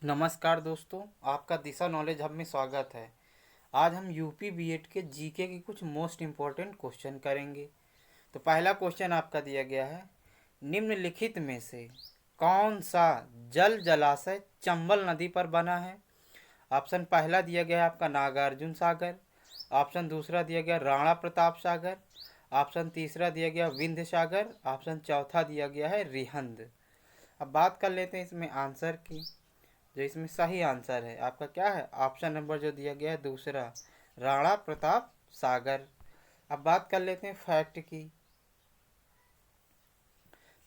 नमस्कार दोस्तों, आपका दिशा नॉलेज हब में स्वागत है। आज हम यूपी बीएड के जीके के कुछ मोस्ट इम्पोर्टेंट क्वेश्चन करेंगे। तो पहला क्वेश्चन आपका दिया गया है, निम्नलिखित में से कौन सा जल जलाशय चंबल नदी पर बना है। ऑप्शन पहला दिया गया है आपका नागार्जुन सागर, ऑप्शन दूसरा दिया गया राणा प्रताप सागर, ऑप्शन तीसरा दिया गया विंध्य सागर, ऑप्शन चौथा दिया गया है रिहंद। अब बात कर लेते हैं इसमें आंसर की। जो इसमें सही आंसर है आपका क्या है, ऑप्शन नंबर जो दिया गया है दूसरा, राणा प्रताप सागर। अब बात कर लेते हैं फैक्ट की।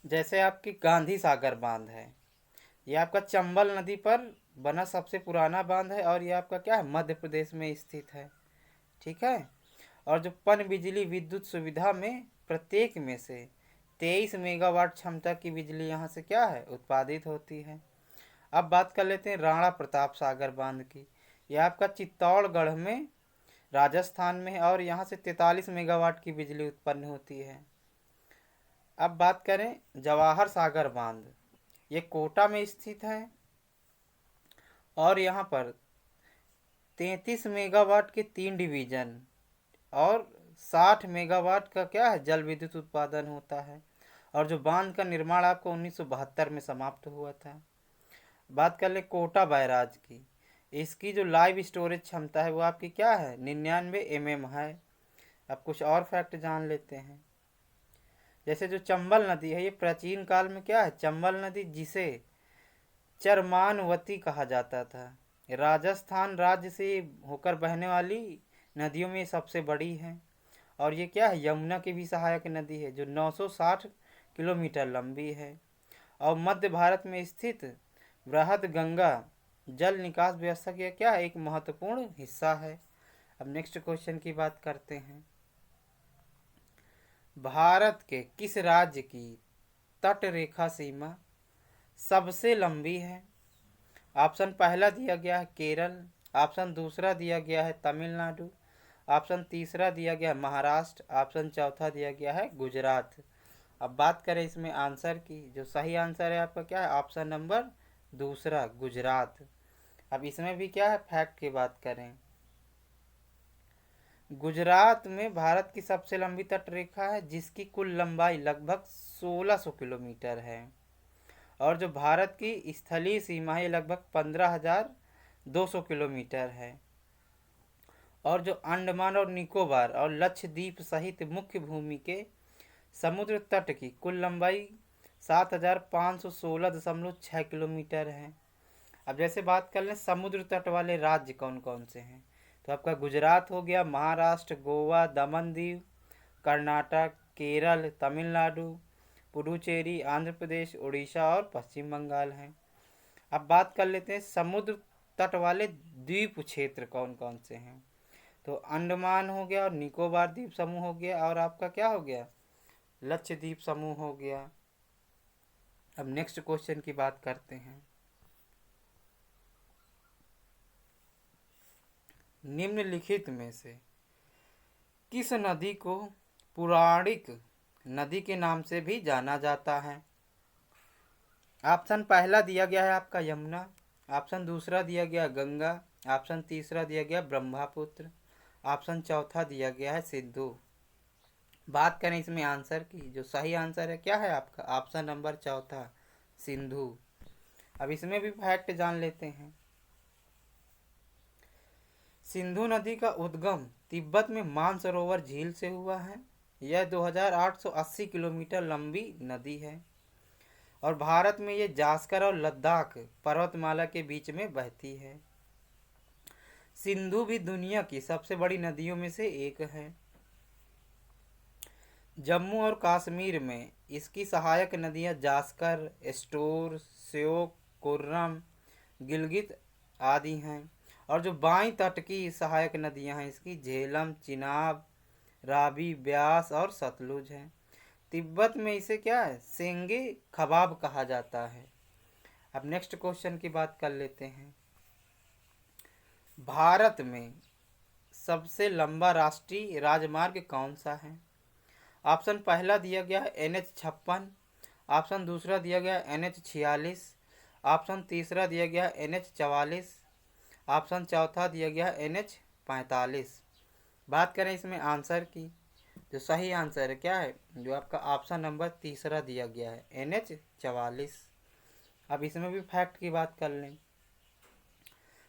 जैसे आपकी गांधी सागर बांध है, ये आपका चंबल नदी पर बना सबसे पुराना बांध है और ये आपका क्या है, मध्य प्रदेश में स्थित है। ठीक है। और जो पन बिजली विद्युत सुविधा में प्रत्येक में से 23 मेगावाट क्षमता की बिजली यहाँ से क्या है, उत्पादित होती है। अब बात कर लेते हैं राणा प्रताप सागर बांध की। यह आपका चित्तौड़गढ़ में राजस्थान में है और यहाँ से 43 मेगावाट की बिजली उत्पन्न होती है। अब बात करें जवाहर सागर बांध, ये कोटा में स्थित है और यहाँ पर 33 मेगावाट के 3 डिवीजन और 60 मेगावाट का क्या है, जल विद्युत उत्पादन होता है। और जो बांध का निर्माण आपको 1972 में समाप्त हुआ था। बात कर ले कोटा बैराज की, इसकी जो लाइव स्टोरेज क्षमता है वो आपकी क्या है, 99 mm है। अब कुछ और फैक्ट जान लेते हैं। जैसे जो चंबल नदी है, ये प्राचीन काल में क्या है, चंबल नदी जिसे चरमानवती कहा जाता था, राजस्थान राज्य से होकर बहने वाली नदियों में सबसे बड़ी है। और ये क्या है, यमुना की भी सहायक नदी है जो 960 किलोमीटर लंबी है और मध्य भारत में स्थित बृहद गंगा जल निकास व्यवस्था का क्या है, एक महत्वपूर्ण हिस्सा है। अब नेक्स्ट क्वेश्चन की बात करते हैं। भारत के किस राज्य की तट रेखा सीमा सबसे लंबी है। ऑप्शन पहला दिया गया है केरल, ऑप्शन दूसरा दिया गया है तमिलनाडु, ऑप्शन तीसरा दिया गया है महाराष्ट्र, ऑप्शन चौथा दिया गया है गुजरात। अब बात करें इसमें आंसर की, जो सही आंसर है आपका क्या है, ऑप्शन नंबर दूसरा गुजरात। अब इसमें भी क्या है, फैक्ट की बात करें, गुजरात में भारत की सबसे लंबी तट रेखा है जिसकी कुल लंबाई लगभग 1600 किलोमीटर है। और जो भारत की स्थलीय सीमा है लगभग 15,200 किलोमीटर है। और जो अंडमान और निकोबार और लक्षद्वीप सहित मुख्य भूमि के समुद्र तट की कुल लंबाई 7,516.6 किलोमीटर है। अब जैसे बात कर लें समुद्र तट वाले राज्य कौन कौन से हैं, तो आपका गुजरात हो गया, महाराष्ट्र, गोवा, दमन दीव, कर्नाटक, केरल, तमिलनाडु, पुडुचेरी, आंध्र प्रदेश, उड़ीसा और पश्चिम बंगाल हैं। अब बात कर लेते हैं समुद्र तट वाले द्वीप क्षेत्र कौन कौन से हैं, तो अंडमान हो गया और निकोबार द्वीप समूह हो गया और आपका क्या हो गया, लक्षद्वीप समूह हो गया। अब नेक्स्ट क्वेश्चन की बात करते हैं। निम्नलिखित में से किस नदी को पौराणिक नदी के नाम से भी जाना जाता है। ऑप्शन पहला दिया गया है आपका यमुना, ऑप्शन दूसरा दिया गया गंगा, ऑप्शन तीसरा दिया गया ब्रह्मपुत्र, ऑप्शन चौथा दिया गया है सिंधु। बात करें इसमें आंसर की, जो सही आंसर है क्या है आपका, ऑप्शन नंबर चौथा सिंधु। अब इसमें भी फैक्ट जान लेते हैं। सिंधु नदी का उद्गम तिब्बत में मानसरोवर झील से हुआ है। यह 2880 किलोमीटर लंबी नदी है और भारत में ये जास्कर और लद्दाख पर्वतमाला के बीच में बहती है। सिंधु भी दुनिया की सबसे बड़ी नदियों में से एक है। जम्मू और कश्मीर में इसकी सहायक नदियां जास्कर, स्टोर, श्योक, कुर्रम, गिलगित आदि हैं। और जो बाईं तट की सहायक नदियां हैं इसकी झेलम, चिनाब, रावी, ब्यास और सतलुज हैं। तिब्बत में इसे क्या है, सेंगे खबाब कहा जाता है। अब नेक्स्ट क्वेश्चन की बात कर लेते हैं। भारत में सबसे लंबा राष्ट्रीय राजमार्ग कौन सा है। ऑप्शन पहला दिया गया है NH 56, ऑप्शन दूसरा दिया गया NH 46, ऑप्शन तीसरा दिया गया NH44। ऑप्शन चौथा दिया गया NH45। बात करें इसमें आंसर की, जो सही आंसर है क्या है, जो आपका ऑप्शन नंबर तीसरा दिया गया है NH44। अब इसमें भी फैक्ट की बात कर लें।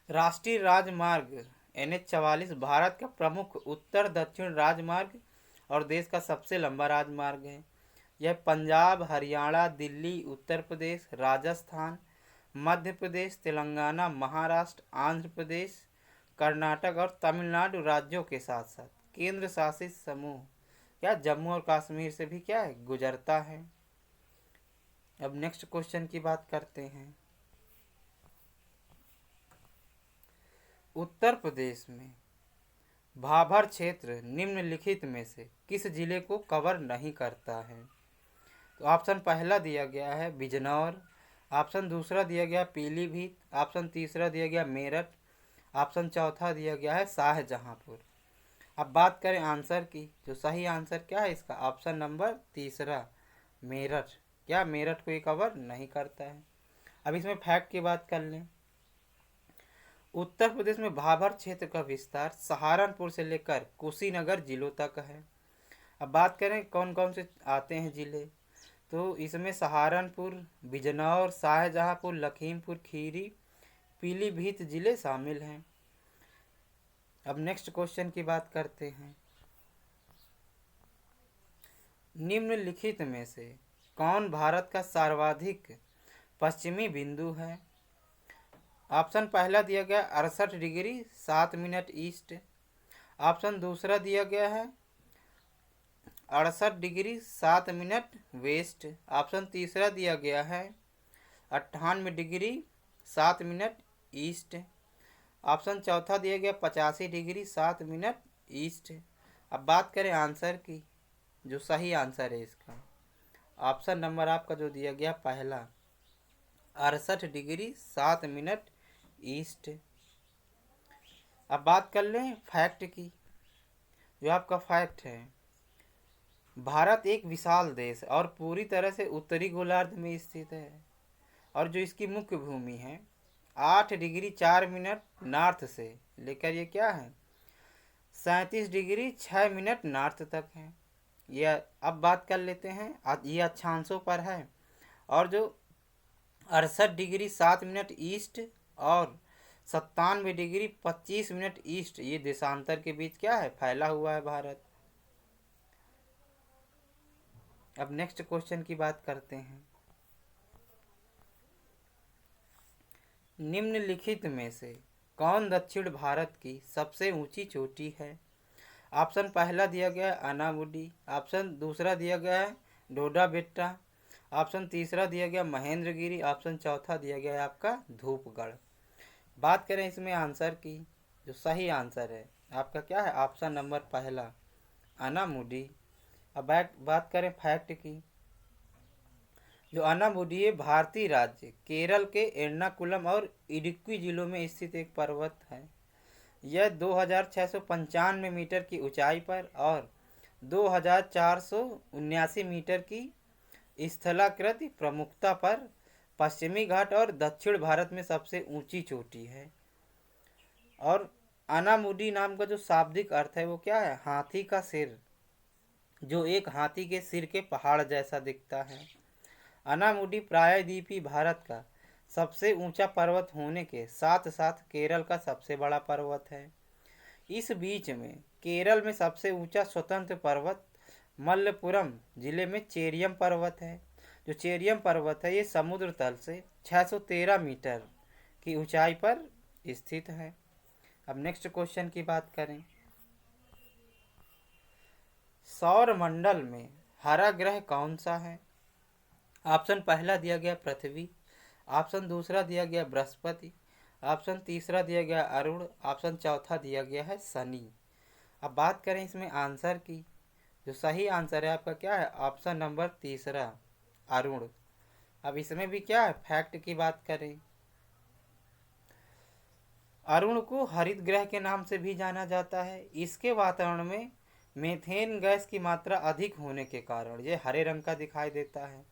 राष्ट्रीय राजमार्ग NH44 भारत का प्रमुख उत्तर दक्षिण राजमार्ग और देश का सबसे लंबा राजमार्ग है। यह पंजाब, हरियाणा, दिल्ली, उत्तर प्रदेश, राजस्थान, मध्य प्रदेश, तेलंगाना, महाराष्ट्र, आंध्र प्रदेश, कर्नाटक और तमिलनाडु राज्यों के साथ साथ केंद्र शासित समूह क्या जम्मू और कश्मीर से भी क्या है गुजरता है। अब नेक्स्ट क्वेश्चन की बात करते हैं। उत्तर प्रदेश में भाभर क्षेत्र निम्नलिखित में से किस जिले को कवर नहीं करता है? तो ऑप्शन पहला दिया गया है बिजनौर, ऑप्शन दूसरा दिया गया पीलीभीत, ऑप्शन तीसरा दिया गया मेरठ, ऑप्शन चौथा दिया गया है शाहजहांपुर। अब बात करें आंसर की, जो सही आंसर क्या है इसका, ऑप्शन नंबर तीसरा मेरठ। क्या मेरठ को ये कवर नहीं करता है। अब इसमें फैक्ट की बात कर लें। उत्तर प्रदेश में भाभर क्षेत्र का विस्तार सहारनपुर से लेकर कुशीनगर जिलों तक है। अब बात करें कौन कौन से आते हैं जिले, तो इसमें सहारनपुर, बिजनौर, शाहजहांपुर, लखीमपुर खीरी, पीलीभीत जिले शामिल हैं। अब नेक्स्ट क्वेश्चन की बात करते हैं। निम्नलिखित में से कौन भारत का सर्वाधिक पश्चिमी बिंदु है? ऑप्शन पहला दिया गया 68 डिग्री 7 मिनट ईस्ट, ऑप्शन दूसरा दिया गया है 68 डिग्री 7 मिनट वेस्ट, ऑप्शन तीसरा दिया गया है 98 डिग्री 7 मिनट ईस्ट, ऑप्शन चौथा दिया गया 85 डिग्री 7 मिनट ईस्ट। अब बात करें आंसर की, जो सही आंसर है इसका, ऑप्शन नंबर आपका जो दिया गया पहला 68 डिग्री 7 मिनट ईस्ट। अब बात कर लें फैक्ट की, जो आपका फैक्ट है, भारत एक विशाल देश और पूरी तरह से उत्तरी गोलार्ध में स्थित है, और जो इसकी मुख्य भूमि है 8 डिग्री 4 मिनट नॉर्थ से लेकर ये क्या है 37 डिग्री 6 मिनट नॉर्थ तक है। यह अब बात कर लेते हैं, ये अक्षांशों पर है, और जो 68 डिग्री 7 मिनट ईस्ट और 97 डिग्री 25 मिनट ईस्ट ये देशांतर के बीच क्या है फैला हुआ है भारत। अब नेक्स्ट क्वेश्चन की बात करते हैं। निम्नलिखित में से कौन दक्षिण भारत की सबसे ऊंची चोटी है? ऑप्शन पहला दिया गया है अनामुडी, ऑप्शन दूसरा दिया गया है डोडा बेट्टा, ऑप्शन तीसरा दिया गया महेंद्रगिरी, ऑप्शन चौथा दिया गया है आपका धूपगढ़। बात करें इसमें आंसर की, जो सही आंसर है आपका क्या है ऑप्शन नंबर पहला अनामुडी। अब बात करें फैक्ट की, जो अनामुडी है भारतीय राज्य केरल के एर्नाकुलम और इडुक्की जिलों में स्थित एक पर्वत है। यह 2695 मीटर की ऊंचाई पर और 2479 मीटर की स्थलाकृत प्रमुखता पर पश्चिमी घाट और दक्षिण भारत में सबसे ऊंची चोटी है। और अनामुडी नाम का जो शाब्दिक अर्थ है वो क्या है हाथी का सिर, जो एक हाथी के सिर के पहाड़ जैसा दिखता है। अनामुडी प्रायद्वीपीय भारत का सबसे ऊंचा पर्वत होने के साथ साथ केरल का सबसे बड़ा पर्वत है। इस बीच में केरल में सबसे ऊंचा स्वतंत्र पर्वत मल्लपुरम जिले में चेरियम पर्वत है। जो चेरियम पर्वत है ये समुद्र तल से 613 मीटर की ऊंचाई पर स्थित है। अब नेक्स्ट क्वेश्चन की बात करें। सौर मंडल में हरा ग्रह कौन सा है? ऑप्शन पहला दिया गया पृथ्वी, ऑप्शन दूसरा दिया गया बृहस्पति, ऑप्शन तीसरा दिया गया अरुण, ऑप्शन चौथा दिया गया है शनि। अब बात करें इसमें आंसर की, जो सही आंसर है आपका क्या है ऑप्शन नंबर तीसरा अरुण। अब इसमें भी क्या है फैक्ट की बात करें, अरुण को हरित ग्रह के नाम से भी जाना जाता है। इसके वातावरण में मीथेन गैस की मात्रा अधिक होने के कारण ये हरे रंग का दिखाई देता है,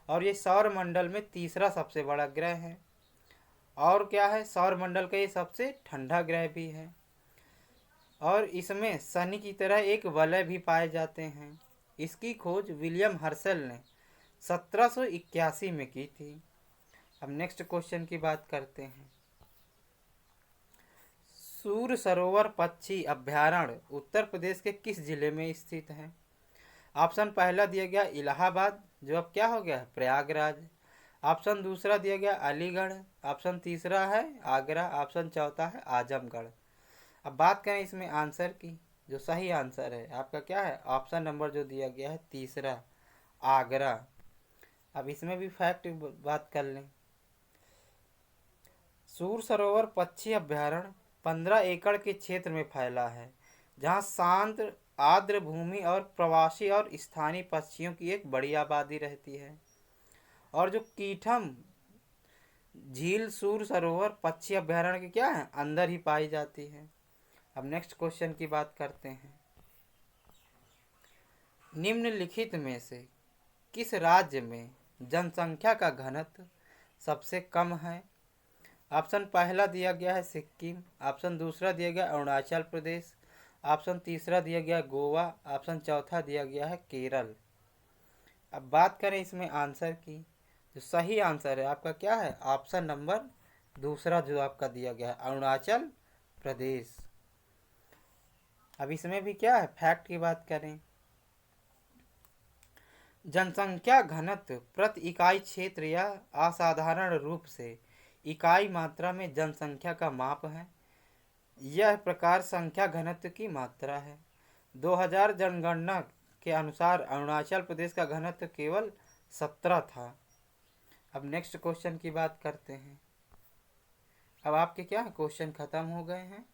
और ये सौर मंडल में तीसरा सबसे बड़ा ग्रह है। और क्या है, सौर मंडल का ये सबसे ठंडा ग्रह भी है। और इसमें शनि की तरह एक वलय भी पाए जाते हैं। इसकी खोज विलियम हर्शल ने 1781 में की थी। अब नेक्स्ट क्वेश्चन की बात करते हैं। सूर सरोवर पक्षी अभ्यारण्य उत्तर प्रदेश के किस जिले में स्थित है? ऑप्शन पहला दिया गया इलाहाबाद, जो अब क्या हो गया है प्रयागराज। ऑप्शन दूसरा दिया गया अलीगढ़। ऑप्शन तीसरा है आगरा। ऑप्शन चौथा है आजमगढ़। अब बात करें इसमें आंसर की, जो सही आंसर है आपका क्या है, ऑप्शन नंबर जो दिया गया है तीसरा, आगरा। अब इसमें भी फैक्ट बात कर लें। सूर सरोवर पक्षी अभ्यारण्य 15 एकड़ के क्षेत्र में फैला है, जहाँ शांत आर्द्र भूमि और प्रवासी और स्थानीय पक्षियों की एक बड़ी आबादी रहती है। और जो कीठम झील सूर सरोवर पक्षी अभ्यारण्य के क्या है, अंदर ही पाई जाती है। अब नेक्स्ट क्वेश्चन की बात करते हैं। निम्नलिखित में से किस राज्य में जनसंख्या का घनत्व सबसे कम है? ऑप्शन पहला दिया गया है सिक्किम। ऑप्शन दूसरा दिया गया अरुणाचल प्रदेश। ऑप्शन तीसरा दिया गया गोवा। ऑप्शन चौथा दिया गया है केरल। अब बात करें इसमें आंसर की, जो सही आंसर है आपका क्या है, ऑप्शन नंबर दूसरा जो आपका दिया गया है अरुणाचल प्रदेश। अब इसमें भी क्या है, फैक्ट की बात करें। जनसंख्या घनत्व प्रति इकाई क्षेत्र या असाधारण रूप से इकाई मात्रा में जनसंख्या का माप है। यह प्रकार संख्या घनत्व की मात्रा है। 2000 जनगणना के अनुसार अरुणाचल प्रदेश का घनत्व केवल 17 था। अब नेक्स्ट क्वेश्चन की बात करते हैं। अब आपके क्या क्वेश्चन खत्म हो गए हैं।